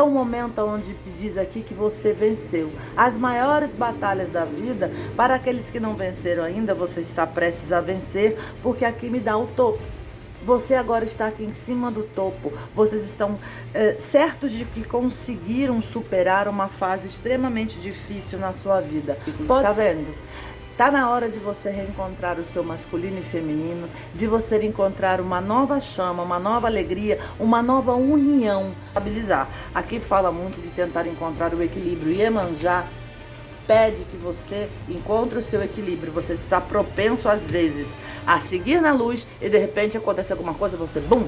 É um momento onde diz aqui que você venceu. As maiores batalhas da vida, para aqueles que não venceram ainda, você está prestes a vencer, porque aqui me dá o topo. Você agora está aqui em cima do topo. Vocês estão certos de que conseguiram superar uma fase extremamente difícil na sua vida. Está vendo? Tá na hora de você reencontrar o seu masculino e feminino, de você encontrar uma nova chama, uma nova alegria, uma nova união. Estabilizar. Aqui fala muito de tentar encontrar o equilíbrio. Iemanjá pede que você encontre o seu equilíbrio. Você está propenso às vezes a seguir na luz e de repente acontece alguma coisa, você bum,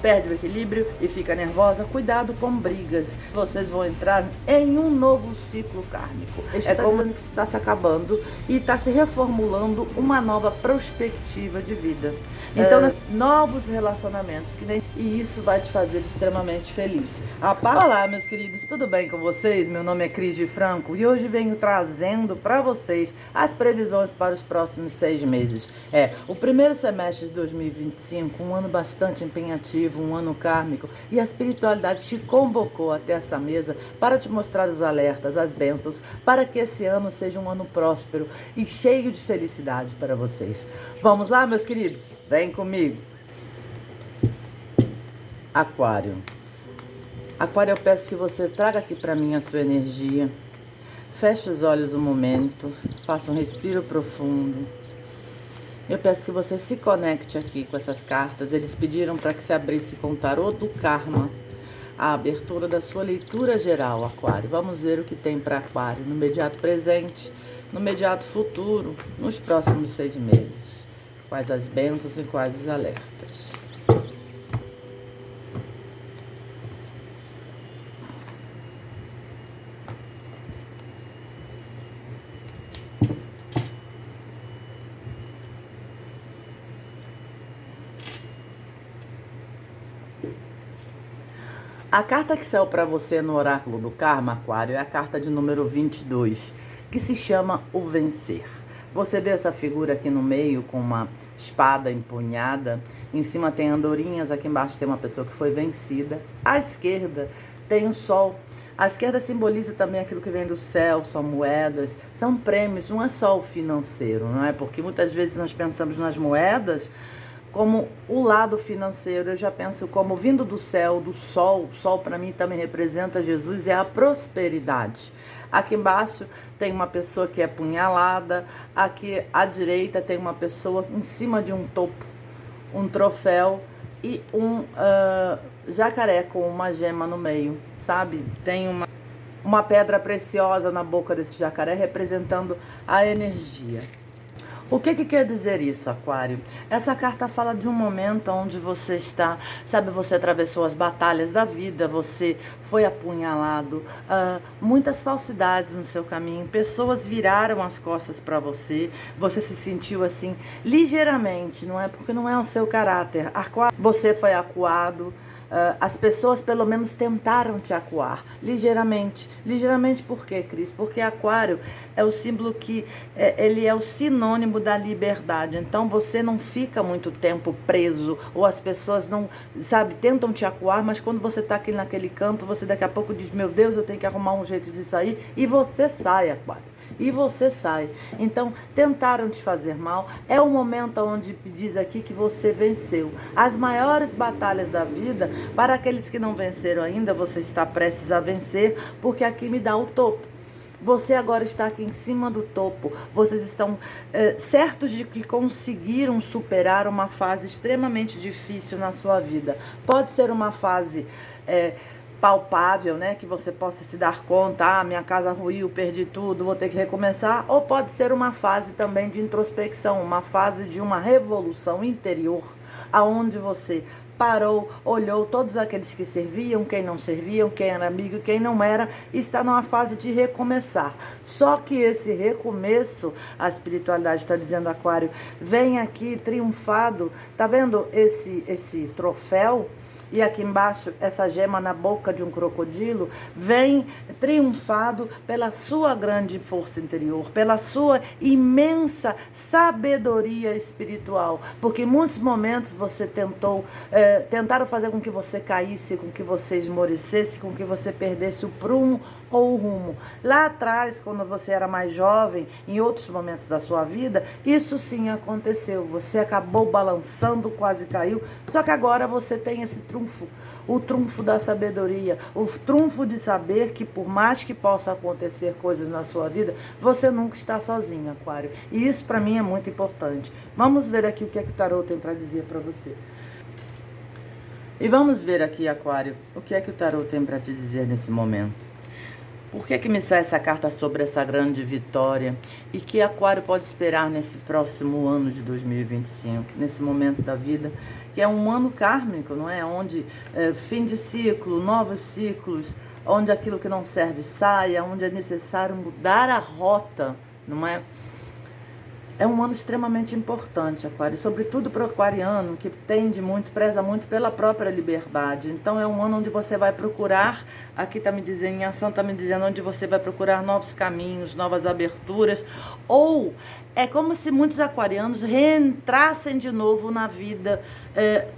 perde o equilíbrio e fica nervosa. Cuidado com brigas. Vocês vão entrar em um novo ciclo kármico. É como que está se acabando e está se reformulando uma nova perspectiva de vida. Então, novos relacionamentos, e isso vai te fazer extremamente feliz. Olá, meus queridos, tudo bem com vocês? Meu nome é Cris de Franco e hoje venho trazendo para vocês as previsões para os próximos 6 meses. O primeiro semestre de 2025, um ano bastante empenhativo, um ano kármico, e a espiritualidade te convocou até essa mesa para te mostrar os alertas, as bênçãos, para que esse ano seja um ano próspero e cheio de felicidade para vocês. Vamos lá, meus queridos? Vem comigo. Aquário. Aquário, eu peço que você traga aqui para mim a sua energia. Feche os olhos um momento, faça um respiro profundo. Eu peço que você se conecte aqui com essas cartas. Eles pediram para que se abrisse com o tarô do karma, a abertura da sua leitura geral, Aquário. Vamos ver o que tem para Aquário no imediato presente, no imediato futuro, nos próximos 6 meses. Quais as bênçãos e quais os alertas. A carta que saiu para você no oráculo do karma, Aquário, é a carta de número 22, que se chama o vencer. Você vê essa figura aqui no meio com uma espada empunhada, em cima tem andorinhas, aqui embaixo tem uma pessoa que foi vencida, à esquerda tem o sol. A esquerda simboliza também aquilo que vem do céu, são moedas, são prêmios, não é só o financeiro, não é? Porque muitas vezes nós pensamos nas moedas como o lado financeiro. Eu já penso como vindo do céu, do sol. O sol para mim também representa Jesus, é a prosperidade. Aqui embaixo tem uma pessoa que é apunhalada, aqui à direita tem uma pessoa em cima de um topo, um troféu e um jacaré com uma gema no meio, sabe? Tem uma pedra preciosa na boca desse jacaré representando a energia. O que quer dizer isso, Aquário? Essa carta fala de um momento onde você está, sabe, você atravessou as batalhas da vida, você foi apunhalado, muitas falsidades no seu caminho, pessoas viraram as costas para você, você se sentiu assim, ligeiramente, não é? Porque não é o seu caráter. Aquário, você foi acuado. As pessoas pelo menos tentaram te acuar, ligeiramente. Ligeiramente por quê, Cris? Porque Aquário é o símbolo que, ele é o sinônimo da liberdade. Então você não fica muito tempo preso, ou as pessoas não, sabe, tentam te acuar, mas quando você está aqui naquele canto, você daqui a pouco diz, meu Deus, eu tenho que arrumar um jeito de sair, e você sai, Aquário. E você sai. Então, tentaram te fazer mal. É um momento onde diz aqui que você venceu. As maiores batalhas da vida, para aqueles que não venceram ainda, você está prestes a vencer, porque aqui me dá o topo. Você agora está aqui em cima do topo. Vocês estão certos de que conseguiram superar uma fase extremamente difícil na sua vida. Pode ser uma fase palpável, né, que você possa se dar conta, minha casa ruiu, perdi tudo, vou ter que recomeçar, ou pode ser uma fase também de introspecção, uma fase de uma revolução interior, aonde você parou, olhou todos aqueles que serviam, quem não serviam, quem era amigo, quem não era, está numa fase de recomeçar. Só que esse recomeço, a espiritualidade está dizendo, Aquário, vem aqui triunfado, tá vendo esse troféu? e aqui embaixo essa gema na boca de um crocodilo, vem triunfado pela sua grande força interior, pela sua imensa sabedoria espiritual, porque em muitos momentos você tentaram fazer com que você caísse, com que você esmorecesse, com que você perdesse o prumo ou o rumo. Lá atrás, quando você era mais jovem, em outros momentos da sua vida, isso sim aconteceu. Você acabou balançando, quase caiu, só que agora você tem esse trunfo, o trunfo da sabedoria, o trunfo de saber que por mais que possa acontecer coisas na sua vida, você nunca está sozinho, Aquário. E isso para mim é muito importante. Vamos ver aqui o que é que o tarô tem para dizer para você. E vamos ver aqui, Aquário, o que é que o tarô tem para te dizer nesse momento. Por que me sai essa carta sobre essa grande vitória? E que Aquário pode esperar nesse próximo ano de 2025, nesse momento da vida, que é um ano kármico, não é? Onde fim de ciclo, novos ciclos, onde aquilo que não serve saia, onde é necessário mudar a rota, não é? É um ano extremamente importante, Aquário, sobretudo para o aquariano, que preza muito pela própria liberdade. Então é um ano onde você vai procurar, aqui está me dizendo, em ação está me dizendo, onde você vai procurar novos caminhos, novas aberturas, ou é como se muitos aquarianos reentrassem de novo na vida.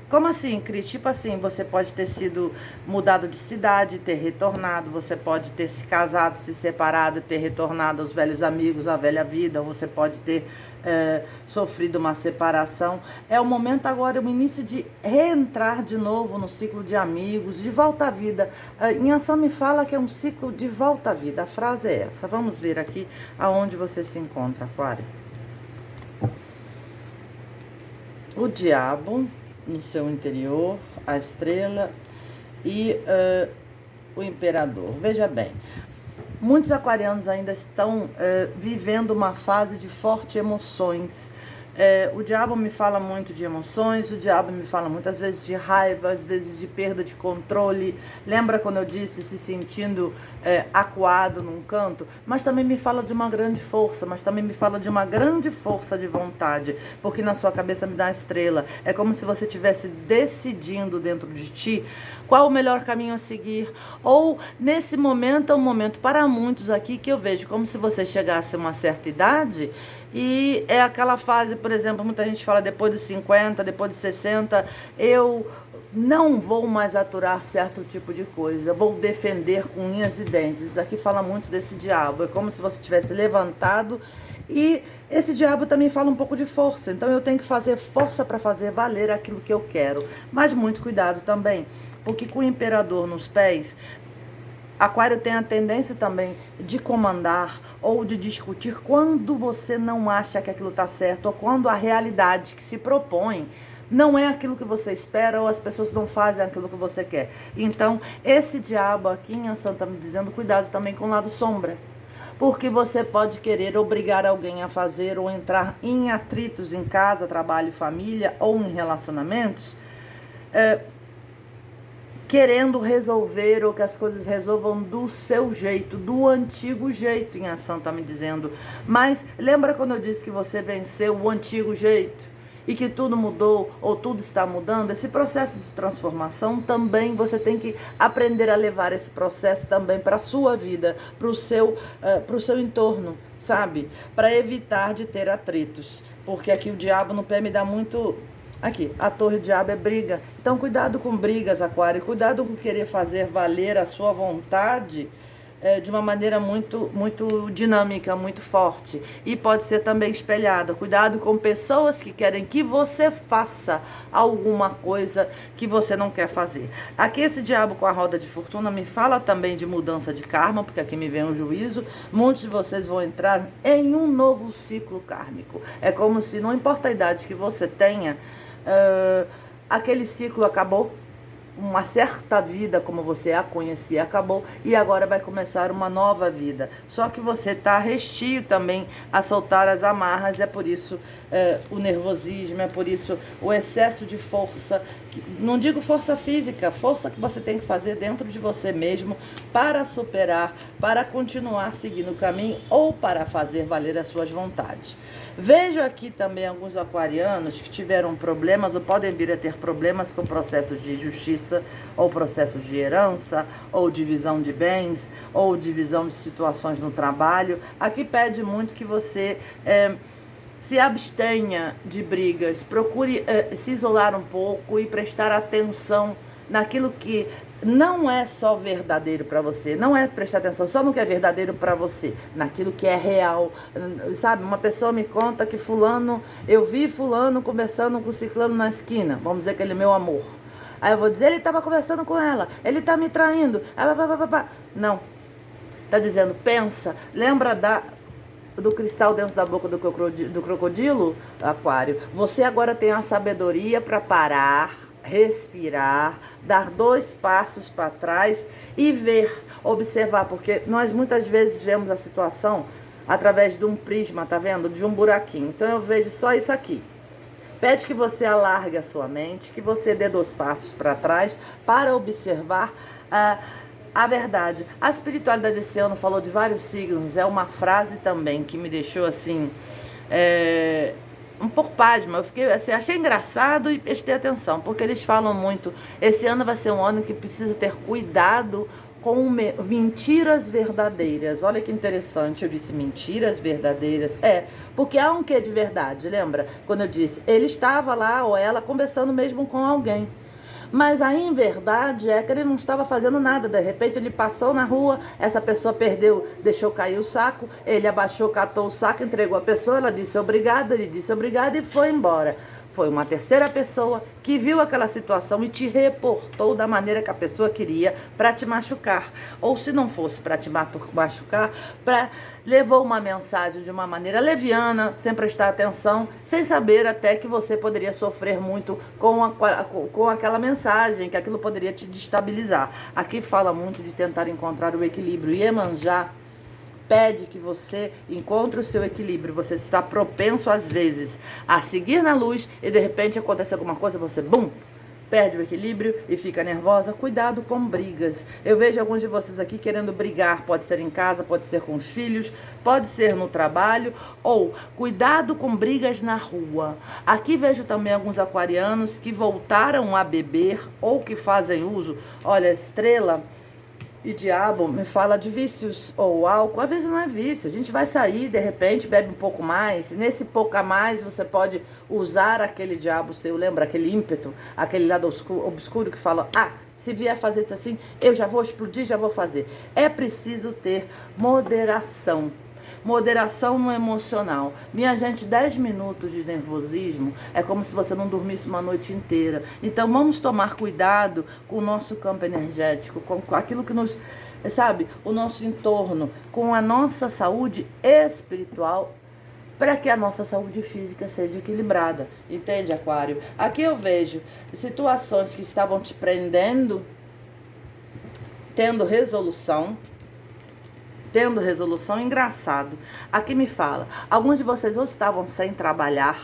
Como assim, Cris? Tipo assim, você pode ter sido mudado de cidade, ter retornado, você pode ter se casado, se separado, ter retornado aos velhos amigos, à velha vida, ou você pode ter sofrido uma separação. É o momento agora, o início de reentrar de novo no ciclo de amigos, de volta à vida. Em ação me fala que é um ciclo de volta à vida. A frase é essa. Vamos ver aqui aonde você se encontra, Aquário. O diabo no seu interior, a estrela e o imperador. Veja bem, muitos aquarianos ainda estão vivendo uma fase de fortes emoções. O diabo me fala muito de emoções, o diabo me fala muitas vezes de raiva, às vezes de perda de controle. Lembra quando eu disse se sentindo acuado num canto? Mas também me fala de uma grande força, mas também me fala de uma grande força de vontade, porque na sua cabeça me dá a estrela. É como se você estivesse decidindo dentro de ti qual o melhor caminho a seguir. Ou, nesse momento, é um momento para muitos aqui que eu vejo como se você chegasse a uma certa idade e é aquela fase, por exemplo, muita gente fala depois dos 50, depois dos 60, eu não vou mais aturar certo tipo de coisa, vou defender com unhas e dentes. Isso aqui fala muito desse diabo, é como se você tivesse levantado. E esse diabo também fala um pouco de força, então eu tenho que fazer força para fazer valer aquilo que eu quero. Mas muito cuidado também, porque com o imperador nos pés, Aquário tem a tendência também de comandar ou de discutir quando você não acha que aquilo está certo, ou quando a realidade que se propõe não é aquilo que você espera, ou as pessoas não fazem aquilo que você quer. Então, esse diabo aqui em ação está me dizendo, cuidado também com o lado sombra. Porque você pode querer obrigar alguém a fazer ou entrar em atritos em casa, trabalho, família ou em relacionamentos, querendo resolver ou que as coisas resolvam do seu jeito, do antigo jeito, em ação está me dizendo. Mas lembra quando eu disse que você venceu o antigo jeito? E que tudo mudou ou tudo está mudando? Esse processo de transformação também você tem que aprender a levar esse processo também para a sua vida, para o seu entorno, sabe? Para evitar de ter atritos. Porque aqui o diabo no pé me dá muito... Aqui, a torre diabo é briga. Então, cuidado com brigas, Aquário. Cuidado com querer fazer valer a sua vontade de uma maneira muito, muito dinâmica, muito forte. E pode ser também espelhada. Cuidado com pessoas que querem que você faça alguma coisa que você não quer fazer. Aqui esse diabo com a roda de fortuna me fala também de mudança de karma, porque aqui me vem o juízo. Muitos de vocês vão entrar em um novo ciclo kármico. É como se, não importa a idade que você tenha, aquele ciclo acabou, uma certa vida como você a conhecia acabou e agora vai começar uma nova vida. Só que você está restio também a soltar as amarras, é por isso o nervosismo, é por isso o excesso de força Não digo força física, força que você tem que fazer dentro de você mesmo para superar, para continuar seguindo o caminho ou para fazer valer as suas vontades. Vejo aqui também alguns aquarianos que tiveram problemas ou podem vir a ter problemas com processos de justiça ou processos de herança ou divisão de bens ou divisão de situações no trabalho. Aqui pede muito que você se abstenha de brigas, procure se isolar um pouco e prestar atenção naquilo que não é só verdadeiro para você, não é prestar atenção só no que é verdadeiro para você, naquilo que é real, sabe? Uma pessoa me conta que fulano, eu vi fulano conversando com ciclano na esquina, vamos dizer que ele é meu amor. Aí eu vou dizer, ele estava conversando com ela, ele está me traindo, não, está dizendo, pensa, lembra do cristal dentro da boca do crocodilo, Aquário? Você agora tem a sabedoria para parar, respirar, dar 2 passos para trás e ver, observar, porque nós muitas vezes vemos a situação através de um prisma, tá vendo? De um buraquinho. Então eu vejo só isso aqui. Pede que você alargue a sua mente, que você dê 2 passos para trás para observar a verdade. A espiritualidade desse ano falou de vários signos. É uma frase também que me deixou assim um pouco pasma. Eu fiquei assim, achei engraçado e prestei atenção, porque eles falam muito. Esse ano vai ser um ano que precisa ter cuidado com mentiras verdadeiras. Olha que interessante, eu disse mentiras verdadeiras. Porque há um quê de verdade, lembra? Quando eu disse, ele estava lá ou ela conversando mesmo com alguém. Mas aí, em verdade, é que ele não estava fazendo nada. De repente, ele passou na rua, essa pessoa perdeu, deixou cair o saco, ele abaixou, catou o saco, entregou a pessoa, ela disse obrigado, ele disse obrigado e foi embora. Foi uma terceira pessoa que viu aquela situação e te reportou da maneira que a pessoa queria para te machucar. Ou se não fosse para te machucar, levou uma mensagem de uma maneira leviana, sem prestar atenção, sem saber até que você poderia sofrer muito com aquela mensagem, que aquilo poderia te destabilizar. Aqui fala muito de tentar encontrar o equilíbrio. Iemanjá pede que você encontre o seu equilíbrio. Você está propenso, às vezes, a seguir na luz e, de repente, acontece alguma coisa, você, bum, perde o equilíbrio e fica nervosa. Cuidado com brigas. Eu vejo alguns de vocês aqui querendo brigar. Pode ser em casa, pode ser com os filhos, pode ser no trabalho. Ou, cuidado com brigas na rua. Aqui vejo também alguns aquarianos que voltaram a beber ou que fazem uso. Olha, estrela e diabo me fala de vícios ou álcool. Às vezes não é vício, a gente vai sair, de repente bebe um pouco mais, e nesse pouco a mais você pode usar aquele diabo seu, lembra? Aquele ímpeto, aquele lado obscuro que fala, se vier fazer isso assim, eu já vou explodir, já vou fazer. É preciso ter moderação. Moderação no emocional. Minha gente, 10 minutos de nervosismo é como se você não dormisse uma noite inteira. Então vamos tomar cuidado com o nosso campo energético, com aquilo que nos, sabe, o nosso entorno, com a nossa saúde espiritual, para que a nossa saúde física seja equilibrada. Entende, Aquário? Aqui eu vejo situações que estavam te prendendo, tendo resolução, engraçado. Aqui me fala, alguns de vocês ou estavam sem trabalhar,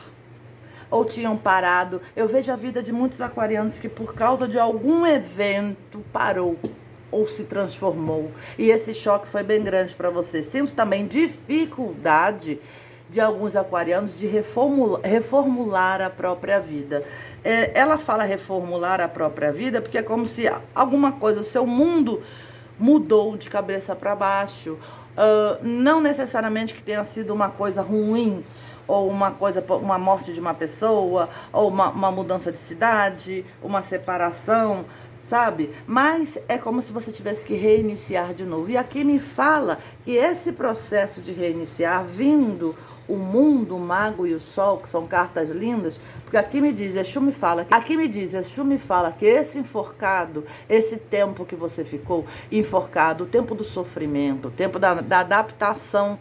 ou tinham parado. Eu vejo a vida de muitos aquarianos que por causa de algum evento parou ou se transformou. E esse choque foi bem grande para você. Sinto também dificuldade de alguns aquarianos de reformular a própria vida. Ela fala reformular a própria vida porque é como se alguma coisa, o seu mundo mudou de cabeça para baixo. Não necessariamente que tenha sido uma coisa ruim, ou uma morte de uma pessoa, ou uma mudança de cidade, uma separação, sabe? Mas é como se você tivesse que reiniciar de novo. E aqui me fala que esse processo de reiniciar, vindo o mundo, o mago e o sol, que são cartas lindas, porque aqui me diz, Exu me fala que esse enforcado, esse tempo que você ficou enforcado, o tempo do sofrimento, o tempo da adaptação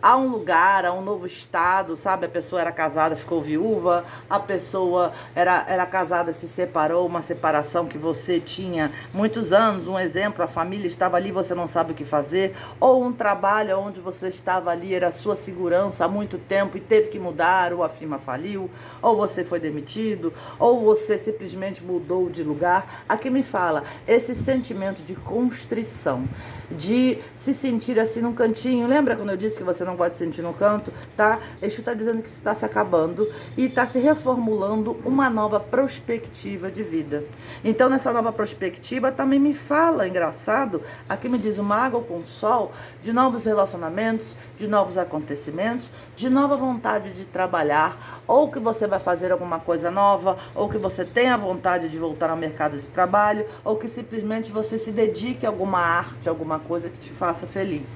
a um lugar, a um novo estado, sabe? A pessoa era casada, ficou viúva, a pessoa era casada, se separou, uma separação que você tinha muitos anos, um exemplo, a família estava ali, você não sabe o que fazer, ou um trabalho onde você estava ali, era a sua segurança há muito tempo e teve que mudar, ou a firma faliu, ou você foi demitido, ou você simplesmente mudou de lugar. Aqui me fala esse sentimento de constrição, de se sentir assim num cantinho. Lembra quando eu disse que você não pode se sentir no canto? Tá? Exu está dizendo que isso está se acabando e está se reformulando uma nova perspectiva de vida. Então, nessa nova perspectiva, também me fala, engraçado, aqui me diz o mago com o sol, de novos relacionamentos, de novos acontecimentos, de nova vontade de trabalhar, ou que você vai fazer alguma coisa nova, ou que você tenha vontade de voltar ao mercado de trabalho, ou que simplesmente você se dedique a alguma arte, alguma coisa que te faça feliz.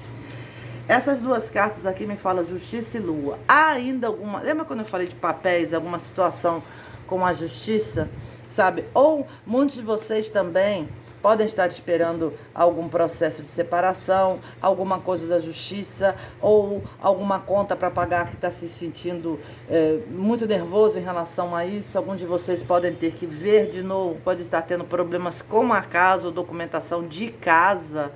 Essas duas cartas aqui me falam justiça e lua. Há ainda alguma... Lembra quando eu falei de papéis, alguma situação com a justiça, sabe? Ou muitos de vocês também podem estar esperando algum processo de separação, alguma coisa da justiça, ou alguma conta para pagar que está se sentindo muito nervoso em relação a isso. Alguns de vocês podem ter que ver de novo, pode estar tendo problemas com a casa ou documentação de casa,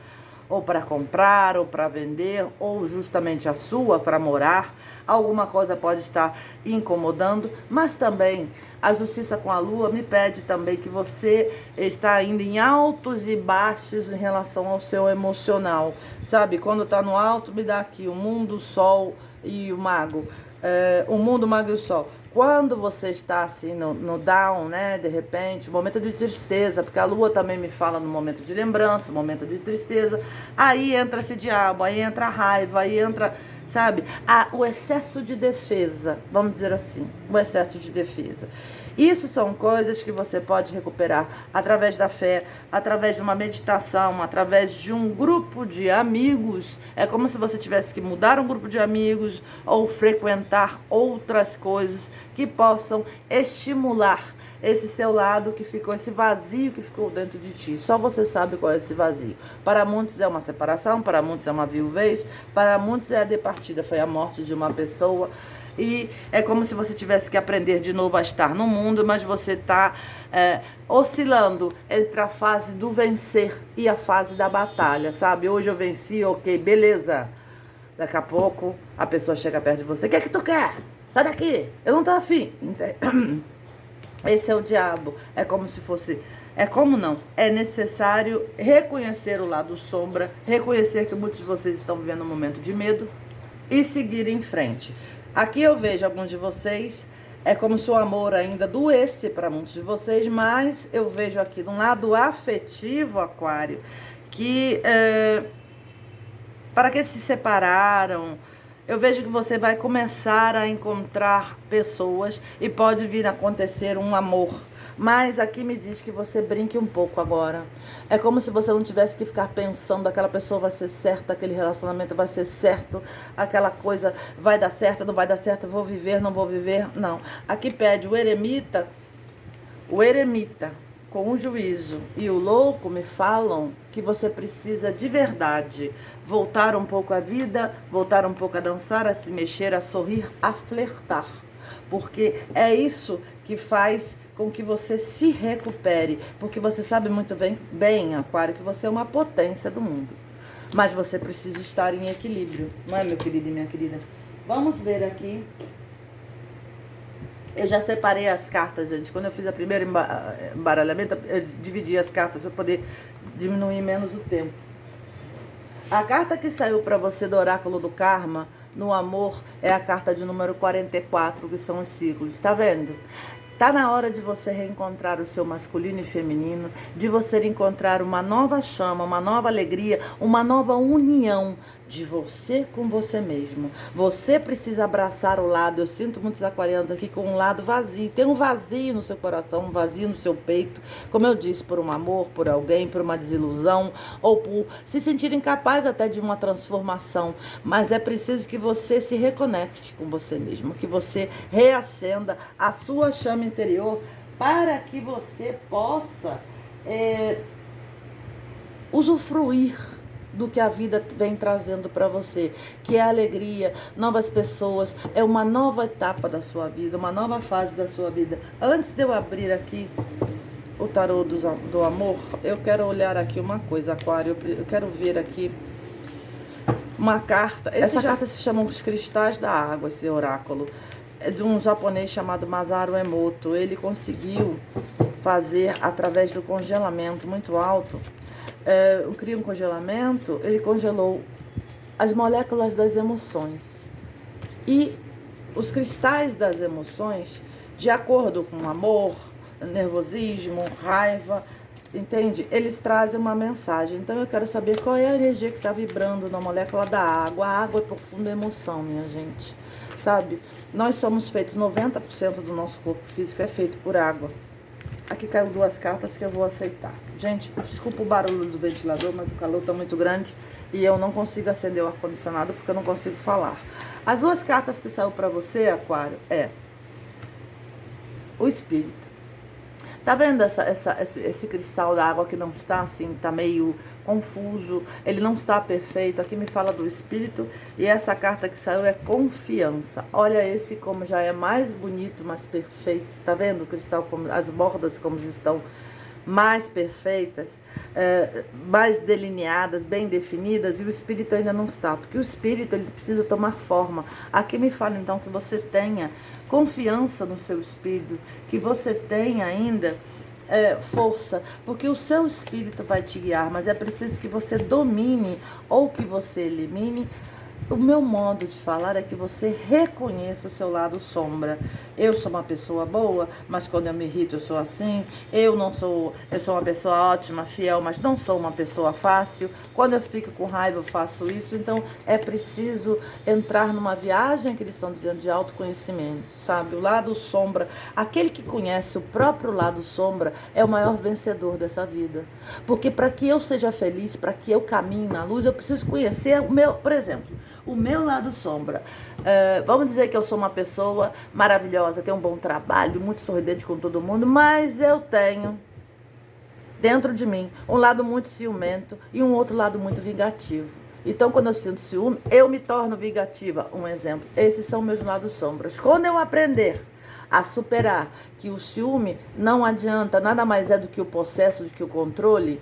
ou para comprar, ou para vender, ou justamente a sua para morar. Alguma coisa pode estar incomodando, mas também a justiça com a lua me pede também que você está indo em altos e baixos em relação ao seu emocional, sabe? Quando está no alto, me dá aqui o mundo, o sol e o mago. O mundo, o mago e o sol. Quando você está assim no down, né, de repente, momento de tristeza, porque a lua também me fala no momento de lembrança, momento de tristeza, aí entra esse diabo, aí entra a raiva, aí entra, sabe, o excesso de defesa, vamos dizer assim, o excesso de defesa. Isso são coisas que você pode recuperar através da fé, através de uma meditação, através de um grupo de amigos. É como se você tivesse que mudar um grupo de amigos ou frequentar outras coisas que possam estimular esse seu lado que ficou, esse vazio que ficou dentro de ti. Só você sabe qual é esse vazio. Para muitos é uma separação, para muitos é uma viuvez, para muitos é a departida, foi a morte de uma pessoa. E é como se você tivesse que aprender de novo a estar no mundo, mas você está oscilando entre a fase do vencer e a fase da batalha, sabe? Hoje eu venci, ok, beleza. Daqui a pouco a pessoa chega perto de você. O que é que tu quer? Sai daqui, eu não tô afim. Esse é o diabo. É como se fosse... É como não? É necessário reconhecer o lado sombra, reconhecer que muitos de vocês estão vivendo um momento de medo e seguir em frente. Aqui eu vejo alguns de vocês, é como se o amor ainda doesse para muitos de vocês, mas eu vejo aqui de um lado afetivo, Aquário, que para que se separaram, eu vejo que você vai começar a encontrar pessoas e pode vir a acontecer um amor. Mas aqui me diz que você brinque um pouco agora. É como se você não tivesse que ficar pensando, aquela pessoa vai ser certa, aquele relacionamento vai ser certo, aquela coisa vai dar certo, não vai dar certo, vou viver, não vou viver. Não. Aqui pede o eremita com o juízo e o louco me falam que você precisa de verdade voltar um pouco à vida, voltar um pouco a dançar, a se mexer, a sorrir, a flertar. Porque é isso que faz com que você se recupere, porque você sabe muito bem, Aquário, que você é uma potência do mundo. Mas você precisa estar em equilíbrio, não é, meu querido e minha querida? Vamos ver aqui. Eu já separei as cartas, gente. Quando eu fiz a primeira embaralhamento, eu dividi as cartas para poder diminuir menos o tempo. A carta que saiu para você do oráculo do karma, no amor, é a carta de número 44, que são os ciclos. Tá vendo? Tá na hora de você reencontrar o seu masculino e feminino, de você encontrar uma nova chama, uma nova alegria, uma nova união de você com você mesmo. Você precisa abraçar o lado. Eu sinto muitos aquarianos aqui com um lado vazio. Tem um vazio no seu coração, um vazio no seu peito. Como eu disse, por um amor, por alguém, por uma desilusão, ou por se sentir incapaz até de uma transformação. Mas é preciso que você se reconecte com você mesmo, que você reacenda a sua chama interior para que você possa usufruir do que a vida vem trazendo para você, que é alegria, novas pessoas, é uma nova etapa da sua vida, uma nova fase da sua vida. Antes de eu abrir aqui o tarô do amor, eu quero olhar aqui uma coisa, Aquário, eu quero ver aqui uma carta. Essa carta se chama Os Cristais da Água, esse oráculo. É de um japonês chamado Masaru Emoto. Ele conseguiu fazer, através do congelamento muito alto, cria um congelamento, ele congelou as moléculas das emoções. E os cristais das emoções, de acordo com amor, nervosismo, raiva, entende? Eles trazem uma mensagem. Então eu quero saber qual é a energia que está vibrando na molécula da água. A água é profunda emoção, minha gente. Sabe? Nós somos feitos, 90% do nosso corpo físico é feito por água. Aqui caiu 2 cartas que eu vou aceitar. Gente, desculpa o barulho do ventilador, mas o calor está muito grande e eu não consigo acender o ar-condicionado porque eu não consigo falar. As 2 cartas que saiu para você, Aquário, é o Espírito. Tá vendo esse cristal da água que não está assim, tá meio confuso, ele não está perfeito. Aqui me fala do Espírito e essa carta que saiu é confiança. Olha esse como já é mais bonito, mais perfeito. Tá vendo o cristal, como as bordas como estão mais perfeitas, mais delineadas, bem definidas, e o Espírito ainda não está, porque o Espírito ele precisa tomar forma. Aqui me fala então que você tenha confiança no seu espírito, que você tenha ainda força, porque o seu espírito vai te guiar, mas é preciso que você domine ou que você elimine. O meu modo de falar é que você reconheça o seu lado sombra. Eu sou uma pessoa boa, mas quando eu me irrito eu sou assim. Eu sou uma pessoa ótima, fiel, mas não sou uma pessoa fácil. Quando eu fico com raiva eu faço isso. Então é preciso entrar numa viagem que eles estão dizendo de autoconhecimento, sabe? O lado sombra, aquele que conhece o próprio lado sombra é o maior vencedor dessa vida. Porque para que eu seja feliz, para que eu caminhe na luz, eu preciso conhecer o meu, por exemplo, o meu lado sombra. Vamos dizer que eu sou uma pessoa maravilhosa, tenho um bom trabalho, muito sorridente com todo mundo, mas eu tenho dentro de mim um lado muito ciumento e um outro lado muito vingativo. Então, quando eu sinto ciúme, eu me torno vingativa. Um exemplo, esses são meus lados sombras. Quando eu aprender a superar que o ciúme não adianta, nada mais é do que o possesso, do que o controle,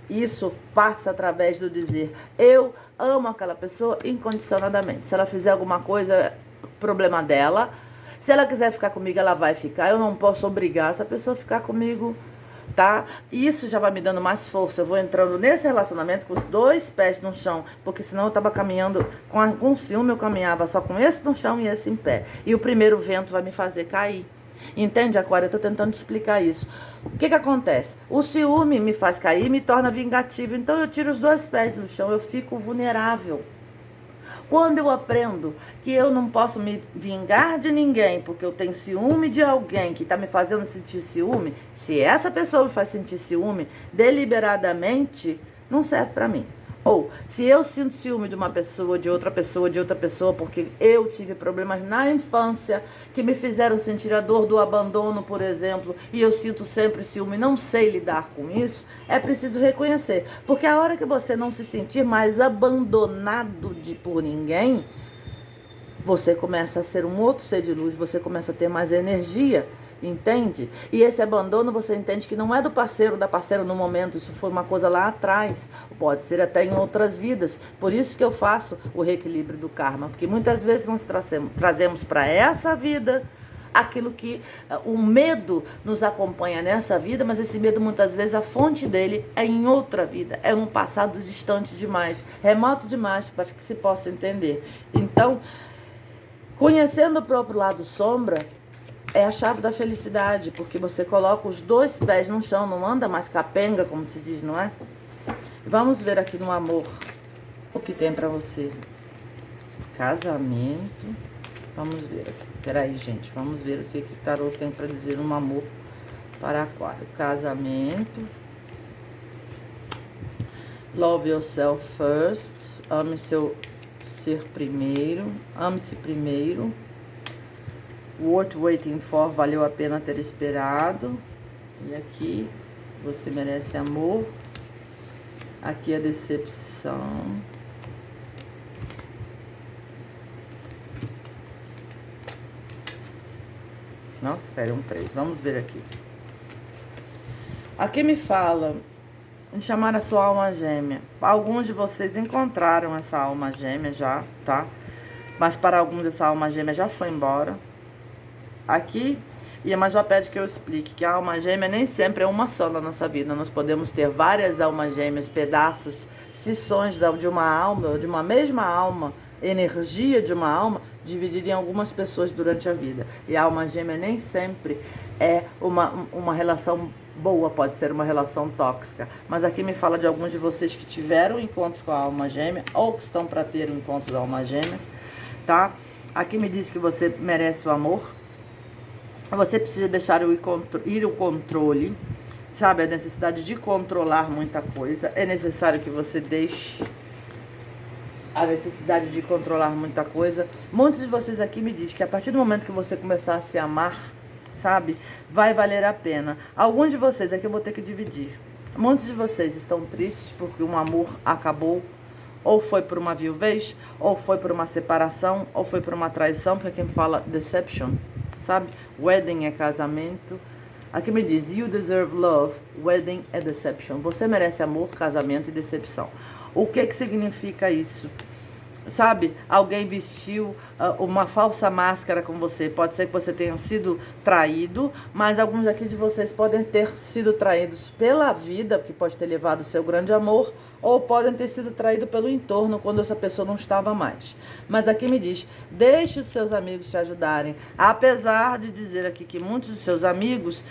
isso passa através do dizer, eu amo aquela pessoa incondicionadamente. Se ela fizer alguma coisa, problema dela. Se ela quiser ficar comigo, ela vai ficar. Eu não posso obrigar essa pessoa a ficar comigo, tá? Isso já vai me dando mais força. Eu vou entrando nesse relacionamento com os 2 pés no chão, porque senão eu tava caminhando com ciúme, eu caminhava só com esse no chão e esse em pé. E o primeiro vento vai me fazer cair. Entende, Aquário? Eu tô tentando explicar isso. O que acontece? O ciúme me faz cair, me torna vingativo. Então eu tiro os 2 pés do chão, eu fico vulnerável. Quando eu aprendo que eu não posso me vingar de ninguém, porque eu tenho ciúme de alguém que está me fazendo sentir ciúme, se essa pessoa me faz sentir ciúme deliberadamente, não serve para mim. Ou, se eu sinto ciúme de uma pessoa, de outra pessoa, porque eu tive problemas na infância que me fizeram sentir a dor do abandono, por exemplo, e eu sinto sempre ciúme, não sei lidar com isso, é preciso reconhecer. Porque a hora que você não se sentir mais abandonado por ninguém, você começa a ser um outro ser de luz, você começa a ter mais energia. Entende? E esse abandono você entende que não é do parceiro, da parceira no momento, isso foi uma coisa lá atrás, pode ser até em outras vidas. Por isso que eu faço o reequilíbrio do karma, porque muitas vezes nós trazemos para essa vida aquilo que o medo nos acompanha nessa vida, mas esse medo muitas vezes a fonte dele é em outra vida, é um passado distante demais, remoto demais para que se possa entender. Então, conhecendo o próprio lado sombra, é a chave da felicidade, porque você coloca os 2 pés no chão, não anda mais capenga, como se diz, não é? Vamos ver aqui no amor o que tem pra você. Casamento. Vamos ver aqui. Peraí, gente, vamos ver o que o tarô tem pra dizer no amor para Aquário. Casamento. Love yourself first. Ame seu ser primeiro. Ame-se primeiro. Worth waiting for, valeu a pena ter esperado. E aqui, você merece amor. Aqui a decepção. decepção. Nossa, caiu um 3. Vamos ver aqui. Aqui me fala em chamar a sua alma gêmea. Alguns de vocês encontraram essa alma gêmea já, tá? Mas para alguns essa alma gêmea já foi embora. Aqui, Iemanjá pede que eu explique que a alma gêmea nem sempre é uma só na nossa vida. Nós podemos ter várias almas gêmeas, pedaços, seções de uma alma, de uma mesma alma, energia de uma alma, dividida em algumas pessoas durante a vida. E a alma gêmea nem sempre é uma relação boa, pode ser uma relação tóxica. Mas aqui me fala de alguns de vocês que tiveram um encontro com a alma gêmea ou que estão para ter um encontro da alma gêmea, tá? Aqui me diz que você merece o amor. Você precisa deixar ir o controle, sabe? A necessidade de controlar muita coisa. É necessário que você deixe a necessidade de controlar muita coisa. Muitos de vocês aqui me dizem que a partir do momento que você começar a se amar, sabe? Vai valer a pena. Alguns de vocês aqui eu vou ter que dividir. Muitos de vocês estão tristes porque um amor acabou. Ou foi por uma viuvez, ou foi por uma separação, ou foi por uma traição, porque quem fala deception, sabe? Wedding é casamento. Aqui me diz, you deserve love, wedding é deception. Você merece amor, casamento e decepção. O que significa isso? Sabe, alguém vestiu uma falsa máscara com você. Pode ser que você tenha sido traído, mas alguns aqui de vocês podem ter sido traídos pela vida, que pode ter levado o seu grande amor, ou podem ter sido traídos pelo entorno quando essa pessoa não estava mais. Mas aqui me diz, deixe os seus amigos te ajudarem, apesar de dizer aqui que muitos dos seus amigos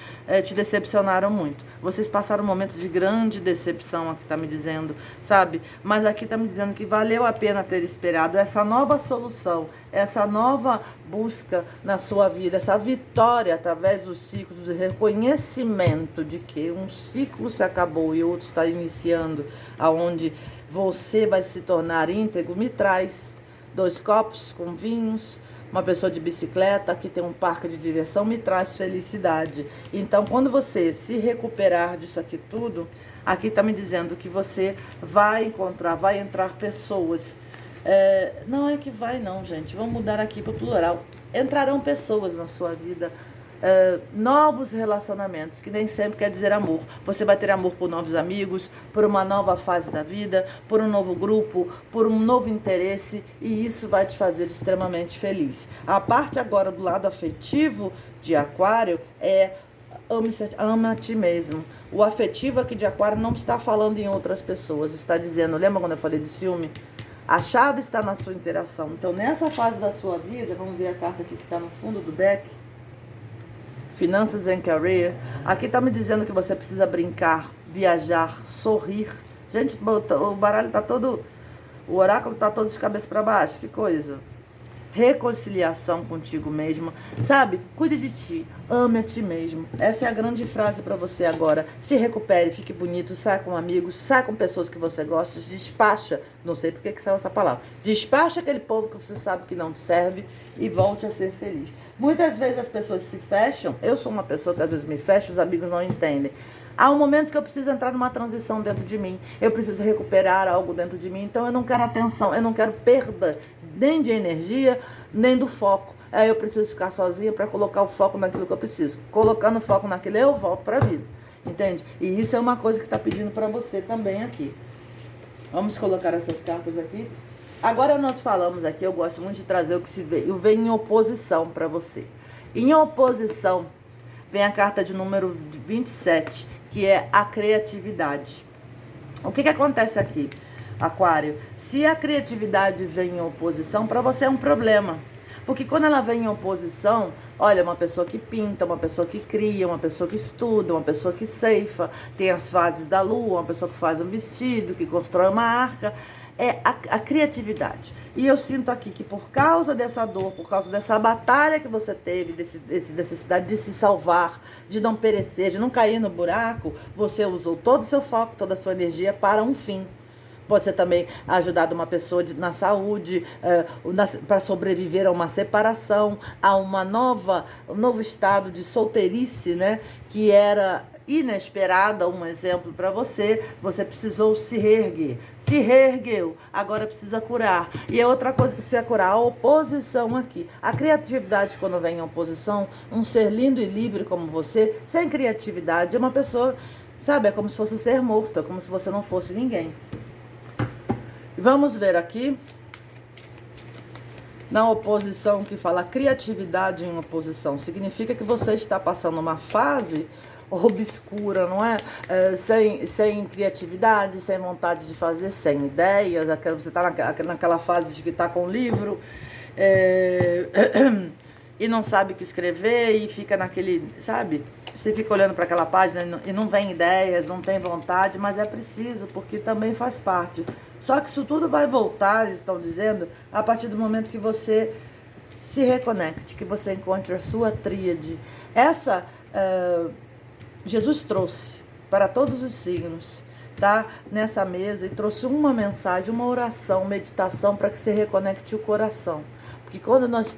te decepcionaram muito. Vocês passaram um momento de grande decepção, aqui está me dizendo, sabe? Mas aqui está me dizendo que valeu a pena ter esperado essa nova solução, essa nova busca na sua vida, essa vitória através dos ciclos, do reconhecimento de que um ciclo se acabou e outro está iniciando, aonde você vai se tornar íntegro. Me traz 2 copos com vinhos, uma pessoa de bicicleta, aqui tem um parque de diversão, me traz felicidade. Então, quando você se recuperar disso aqui tudo, aqui está me dizendo que você vai encontrar, vai entrar pessoas. Não é que vai não, gente, vamos mudar aqui para o plural. Entrarão pessoas na sua vida, novos relacionamentos, que nem sempre quer dizer amor. Você vai ter amor por novos amigos, por uma nova fase da vida, por um novo grupo, por um novo interesse, e isso vai te fazer extremamente feliz. A parte agora do lado afetivo de Aquário é ama a ti mesmo. O afetivo aqui de Aquário não está falando em outras pessoas, está dizendo, lembra quando eu falei de ciúme? A chave está na sua interação. Então, nessa fase da sua vida, vamos ver a carta aqui que está no fundo do deck. Finanças and Career. Aqui está me dizendo que você precisa brincar, viajar, sorrir. Gente, o baralho está todo... O oráculo está todo de cabeça para baixo. Que coisa. Reconciliação contigo mesmo. Sabe? Cuide de ti. Ame a ti mesmo. Essa é a grande frase para você agora. Se recupere, fique bonito, saia com amigos, saia com pessoas que você gosta, despacha. Não sei por que saiu essa palavra. Despacha aquele povo que você sabe que não te serve e volte a ser feliz. Muitas vezes as pessoas se fecham. Eu sou uma pessoa que às vezes me fecha, os amigos não entendem. Há um momento que eu preciso entrar numa transição dentro de mim. Eu preciso recuperar algo dentro de mim. Então eu não quero atenção, eu não quero perda nem de energia, nem do foco. Aí eu preciso ficar sozinha para colocar o foco naquilo que eu preciso. Colocando o foco naquilo, eu volto para a vida. Entende? E isso é uma coisa que está pedindo para você também aqui. Vamos colocar essas cartas aqui. Agora nós falamos aqui, eu gosto muito de trazer o que se vê. Eu venho em oposição para você. Em oposição, vem a carta de número 27, que é a criatividade. O que acontece aqui, Aquário? Se a criatividade vem em oposição, para você é um problema. Porque quando ela vem em oposição, olha, uma pessoa que pinta, uma pessoa que cria, uma pessoa que estuda, uma pessoa que ceifa, tem as fases da lua, uma pessoa que faz um vestido, que constrói uma arca, é a criatividade. E eu sinto aqui que por causa dessa dor, por causa dessa batalha que você teve, dessa necessidade de se salvar, de não perecer, de não cair no buraco, você usou todo o seu foco, toda a sua energia para um fim. Pode ser também ajudar uma pessoa na saúde, para sobreviver a uma separação, a um novo estado de solteirice, né? Que era inesperada, um exemplo para você, você precisou se reerguer. Se reergueu, agora precisa curar. E é outra coisa que precisa curar, a oposição aqui. A criatividade, quando vem em oposição, um ser lindo e livre como você, sem criatividade, é uma pessoa, sabe, é como se fosse um ser morto, é como se você não fosse ninguém. Vamos ver aqui, na oposição, que fala criatividade em oposição, significa que você está passando uma fase obscura, não é? Sem criatividade, sem vontade de fazer, sem ideias. Você está naquela fase de que está com o livro e não sabe o que escrever e fica naquele, sabe? Você fica olhando para aquela página e não vem ideias, não tem vontade, mas é preciso, porque também faz parte. Só que isso tudo vai voltar, eles estão dizendo, a partir do momento que você se reconecte, que você encontre a sua tríade. Jesus trouxe para todos os signos, tá? Nessa mesa, e trouxe uma mensagem, uma oração, meditação, para que você reconecte o coração. Porque quando nós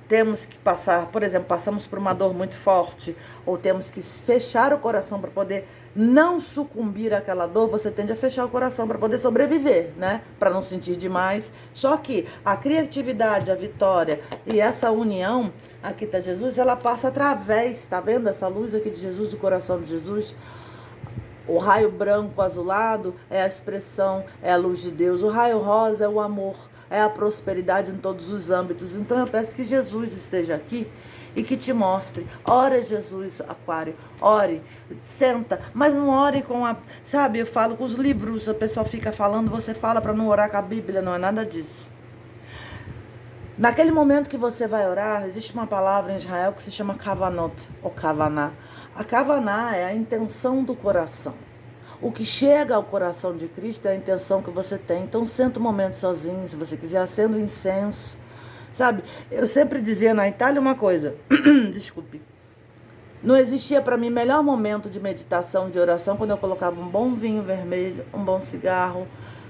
temos que passar, por exemplo, passamos por uma dor muito forte, ou temos que fechar o coração para poder não sucumbir àquela dor, você tende a fechar o coração para poder sobreviver, né? Para não sentir demais. Só que a criatividade, a vitória e essa união, aqui está Jesus, ela passa através, tá vendo essa luz aqui de Jesus, do coração de Jesus? O raio branco azulado é a expressão, é a luz de Deus. O raio rosa é o amor, é a prosperidade em todos os âmbitos. Então eu peço que Jesus esteja aqui e que te mostre. Ora, Jesus, Aquário, ore, senta, mas não ore com a... Sabe, eu falo com os livros, o pessoal fica falando, você fala para não orar com a Bíblia, não é nada disso. Naquele momento que você vai orar, existe uma palavra em Israel que se chama kavanot, ou kavaná. A kavaná é a intenção do coração. O que chega ao coração de Cristo é a intenção que você tem. Então, senta um momento sozinho, se você quiser, acenda o incenso. Sabe, eu sempre dizia na Itália uma coisa, desculpe, não existia para mim melhor momento de meditação, de oração, quando eu colocava um bom vinho vermelho, um bom cigarro,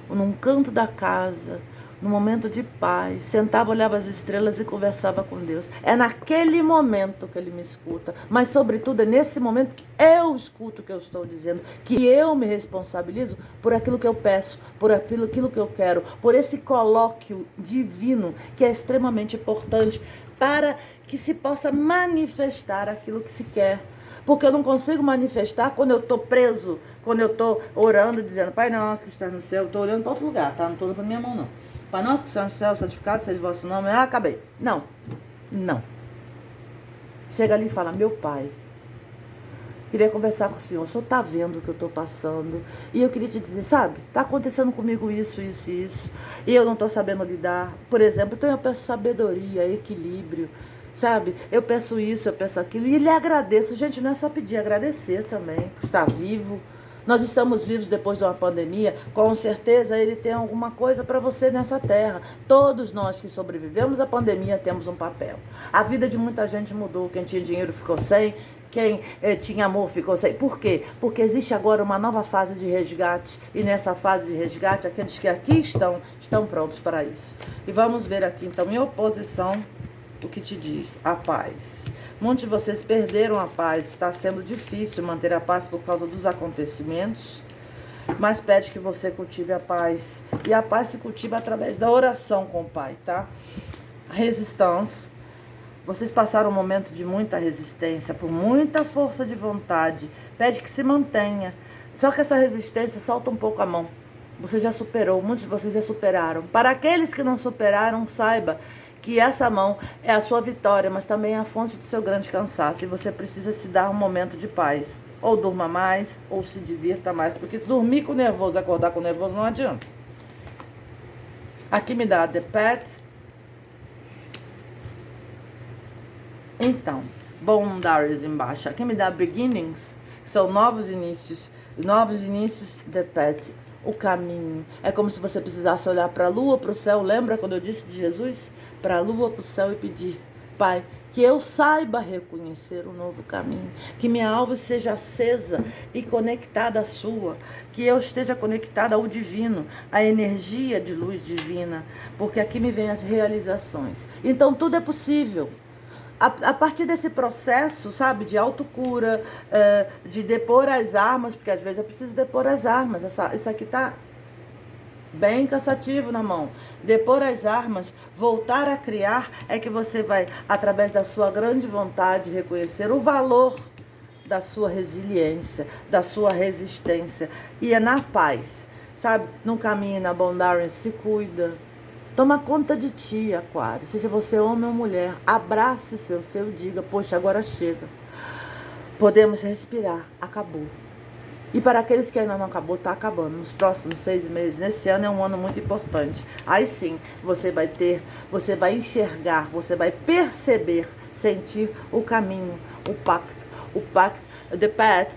num canto da casa, num momento de paz, sentava, olhava as estrelas e conversava com Deus. É naquele momento que Ele me escuta, mas sobretudo é nesse momento que eu escuto o que eu estou dizendo, que eu me responsabilizo por aquilo que eu peço, por aquilo que eu quero, por esse colóquio divino que é extremamente importante para que se possa manifestar aquilo que se quer. Porque eu não consigo manifestar quando eu estou preso, quando eu estou orando, dizendo, Pai nosso que está no céu, eu estou olhando para outro lugar, tá? Não estou olhando para minha mão, não. Pai nosso que está no céu, santificado seja o vosso nome. Ah, acabei. Não. Chega ali e fala, meu Pai, queria conversar com o Senhor está vendo o que eu estou passando. E eu queria te dizer, sabe, está acontecendo comigo isso. E eu não estou sabendo lidar. Por exemplo, então eu peço sabedoria, equilíbrio. Sabe, eu peço isso, eu peço aquilo. E lhe agradeço. Gente, não é só pedir, agradecer também por estar vivo. Nós estamos vivos depois de uma pandemia, com certeza Ele tem alguma coisa para você nessa terra. Todos nós que sobrevivemos à pandemia temos um papel. A vida de muita gente mudou, quem tinha dinheiro ficou sem, quem tinha amor ficou sem. Por quê? Porque existe agora uma nova fase de resgate, e nessa fase de resgate, aqueles que aqui estão prontos para isso. E vamos ver aqui, então, em oposição, o que te diz? A paz. Muitos de vocês perderam a paz. Está sendo difícil manter a paz por causa dos acontecimentos. Mas pede que você cultive a paz. E a paz se cultiva através da oração com o Pai, tá? A resistência. Vocês passaram um momento de muita resistência, por muita força de vontade. Pede que se mantenha. Só que essa resistência solta um pouco a mão. Você já superou, muitos de vocês já superaram. Para aqueles que não superaram, saiba que essa mão é a sua vitória, mas também é a fonte do seu grande cansaço. E você precisa se dar um momento de paz. Ou durma mais, ou se divirta mais. Porque se dormir com nervoso, acordar com nervoso, não adianta. Aqui me dá The Pet. Então, Boundaries embaixo. Aqui me dá Beginnings, que são novos inícios. Novos inícios, The Pet. O caminho. É como se você precisasse olhar para a lua, para o céu. Lembra quando eu disse de Jesus? Para a lua, para o céu e pedir, Pai, que eu saiba reconhecer o novo caminho, que minha alma seja acesa e conectada à sua, que eu esteja conectada ao divino, à energia de luz divina, porque aqui me vem as realizações. Então tudo é possível. a partir desse processo, sabe, de autocura, de depor as armas, porque às vezes é preciso depor as armas. Isso aqui tá bem cansativo na mão. Depor as armas, voltar a criar, é que você vai, através da sua grande vontade, reconhecer o valor da sua resiliência, da sua resistência. E é na paz, sabe? No caminho, na bondade, se cuida. Toma conta de ti, Aquário. Seja você homem ou mulher, abrace seu ser e diga, poxa, agora chega. Podemos respirar, acabou. E para aqueles que ainda não acabou, está acabando. Nos próximos 6 meses, nesse ano é um ano muito importante. Aí sim, você vai enxergar, você vai perceber, sentir o caminho, o pacto, the path,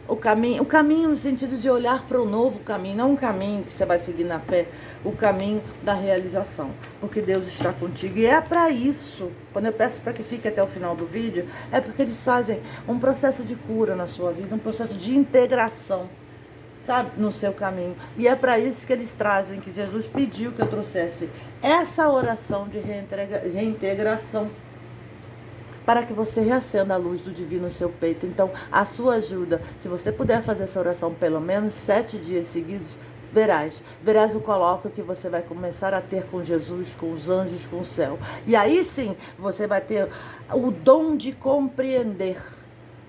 o caminho no sentido de olhar para o novo caminho, não um caminho que você vai seguir na fé, o caminho da realização, porque Deus está contigo, e é para isso, quando eu peço para que fique até o final do vídeo, é porque eles fazem um processo de cura na sua vida, um processo de integração, sabe, no seu caminho, e é para isso que eles trazem, que Jesus pediu que eu trouxesse essa oração de reintegração, para que você reacenda a luz do divino no seu peito. Então, a sua ajuda, se você puder fazer essa oração pelo menos 7 dias seguidos, verás o colóquio que você vai começar a ter com Jesus, com os anjos, com o céu. E aí sim, você vai ter o dom de compreender,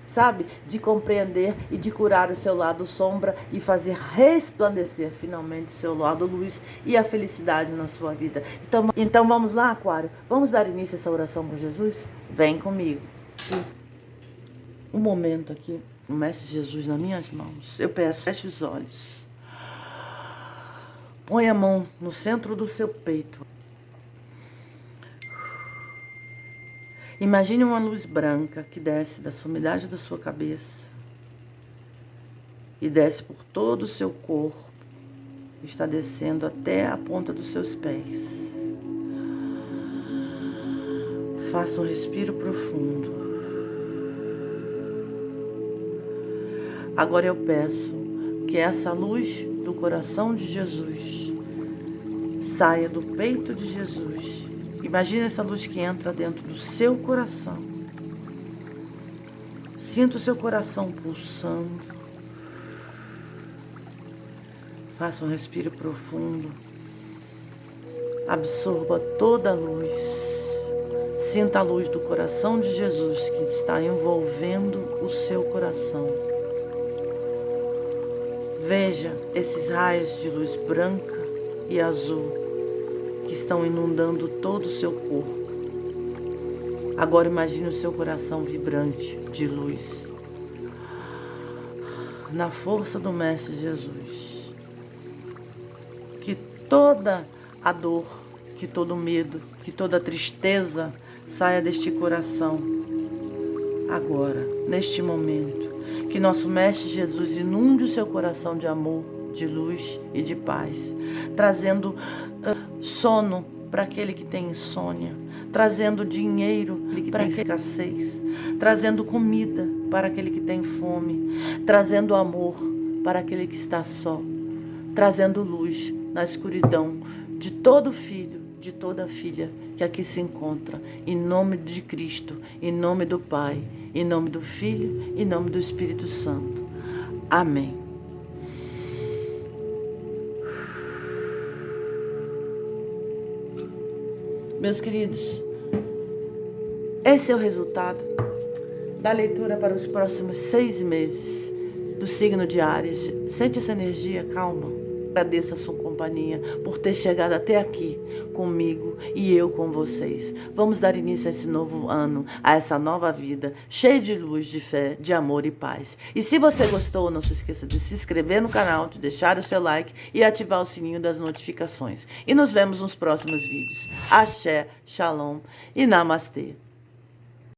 sabe? De compreender e de curar o seu lado sombra e fazer resplandecer finalmente o seu lado luz e a felicidade na sua vida. Então vamos lá, Aquário? Vamos dar início a essa oração com Jesus? Vem comigo. Um momento aqui, o Mestre Jesus nas minhas mãos. Eu peço, feche os olhos. Põe a mão no centro do seu peito. Imagine uma luz branca que desce da sumidade da sua cabeça e desce por todo o seu corpo, está descendo até a ponta dos seus pés. Faça um respiro profundo. Agora eu peço que essa luz do coração de Jesus saia do peito de Jesus. Imagine essa luz que entra dentro do seu coração. Sinta o seu coração pulsando. Faça um respiro profundo. Absorva toda a luz. Sinta a luz do coração de Jesus que está envolvendo o seu coração. Veja esses raios de luz branca e azul que estão inundando todo o seu corpo. Agora imagine o seu coração vibrante de luz. Na força do Mestre Jesus. Que toda a dor, que todo medo, que toda tristeza saia deste coração. Agora, neste momento, que nosso Mestre Jesus inunde o seu coração de amor, de luz e de paz, trazendo sono para aquele que tem insônia, trazendo dinheiro para aquele que tem escassez, trazendo comida para aquele que tem fome, trazendo amor para aquele que está só, trazendo luz na escuridão de todo filho, de toda filha que aqui se encontra, em nome de Cristo, em nome do Pai, em nome do Filho, em nome do Espírito Santo. Amém. Meus queridos, esse é o resultado da leitura para os próximos 6 meses do signo de Áries. Sente essa energia, calma. Agradeço a sua companhia por ter chegado até aqui comigo e eu com vocês. Vamos dar início a esse novo ano, a essa nova vida, cheia de luz, de fé, de amor e paz. E se você gostou, não se esqueça de se inscrever no canal, de deixar o seu like e ativar o sininho das notificações. E nos vemos nos próximos vídeos. Axé, Shalom e Namastê.